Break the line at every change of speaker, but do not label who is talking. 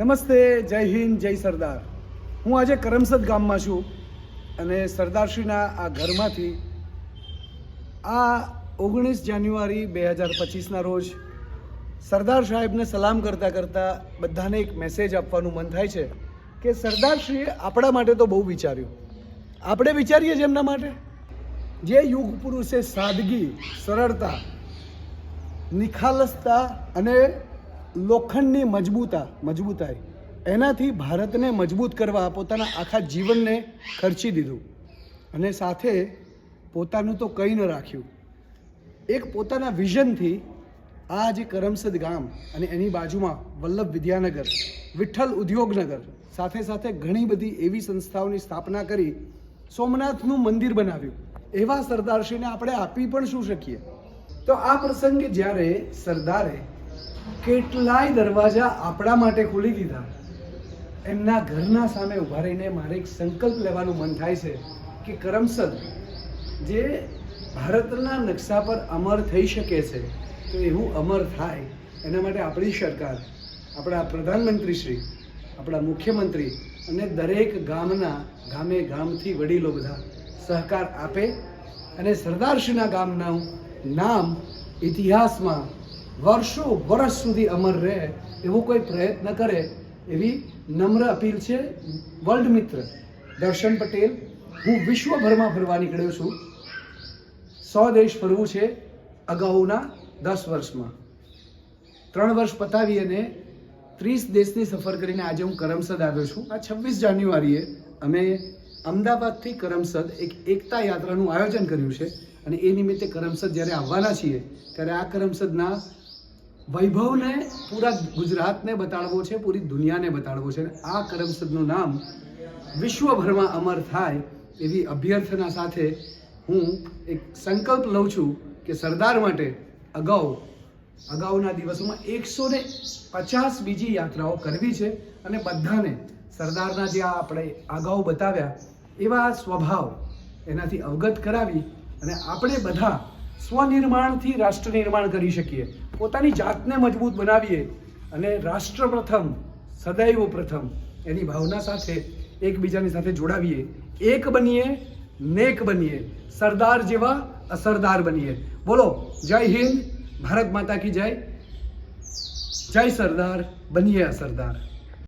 નમસ્તે, જય હિન્દ, જય સરદાર. હું આજે કરમસદ ગામમાં છું અને સરદારશ્રીના આ ઘરમાંથી આ 19 જાન્યુઆરી 2025ના રોજ સરદાર સાહેબને સલામ કરતાં કરતાં બધાને એક મેસેજ આપવાનું મન થાય છે કે સરદારશ્રીએ આપણા માટે તો બહુ વિચાર્યું. આપણે વિચારીએ છીએ એમના માટે. જે યુગ પુરુષે સાદગી, સરળતા, નિખાલસતા અને લોખંડની મજબૂતાઈ એનાથી ભારતને મજબૂત કરવા પોતાના આખા જીવનને ખર્ચી દીધું અને સાથે પોતાનું તો કંઈ ન રાખ્યું. એક પોતાના વિઝનથી આ જે કરમસદ ગામ અને એની બાજુમાં વલ્લભ વિદ્યાનગર, વિઠ્ઠલ ઉદ્યોગનગર, સાથે સાથે ઘણી બધી એવી સંસ્થાઓની સ્થાપના કરી, સોમનાથનું મંદિર બનાવ્યું. એવા સરદારશ્રીને આપણે આપી પણ શું શકીએ? તો આ પ્રસંગે જ્યારે સરદારે કેટલાય દરવાજા આપણા માટે ખોલી દીધા, એમના ઘરના સામે ઊભા રહીને મારે એક સંકલ્પ લેવાનું મન થાય છે કે કરમસદ જે ભારતના નકશા પર અમર થઈ શકે છે, તો એવું અમર થાય એના માટે આપણી સરકાર, આપણા પ્રધાનમંત્રીશ્રી, આપણા મુખ્યમંત્રી અને દરેક ગામથી વડીલો બધા સહકાર આપે અને સરદારશ્રીના ગામનું નામ ઇતિહાસમાં વર્ષ સુધી અમર રહે એવો કોઈ પ્રયત્ન કરે એવી નમ્ર અપીલ છે. વર્લ્ડ મિત્ર દર્શન પટેલ. હું વિશ્વભરમાં ફરવા નીકળ્યો છું. 100 દેશ ફરવું છે અગાઉના 10 વર્ષમાં. 3 વર્ષ પતાવી અને 30 દેશની સફર કરીને આજે હું કરમસદ આવ્યો છું. આ 26 જાન્યુઆરીએ અમે અમદાવાદથી કરમસદ એક એકતા યાત્રાનું આયોજન કર્યું છે અને એ નિમિત્તે કરમસદ જ્યારે આવવાના છીએ ત્યારે આ કરમસદના વૈભવને પૂરા ગુજરાતને બતાડવો છે, પૂરી દુનિયાને બતાડવો છે. આ કરમસદનું નામ વિશ્વભરમાં અમર થાય એવી અભ્યર્થના સાથે હું એક સંકલ્પ લઉં છું કે સરદાર માટે અગાઉના દિવસોમાં 150 બીજી યાત્રાઓ કરવી છે અને બધાને સરદારના જે આપણે અગાઉ બતાવ્યા એવા સ્વભાવ એનાથી અવગત કરાવી અને આપણે બધા સ્વનિર્માણથી રાષ્ટ્ર નિર્માણ કરી શકીએ, પોતાની જાતને મજબૂત બનાવીએ અને રાષ્ટ્ર પ્રથમ, સદૈવ પ્રથમ એની ભાવના સાથે એકબીજાની સાથે જોડાવીએ, એક બનીએ, નેક બનીએ, સરદાર જેવા અસરદાર બનીએ. બોલો જય હિન્દ, ભારત માતા કી જય. જય સરદાર, બનીએ અસરદાર.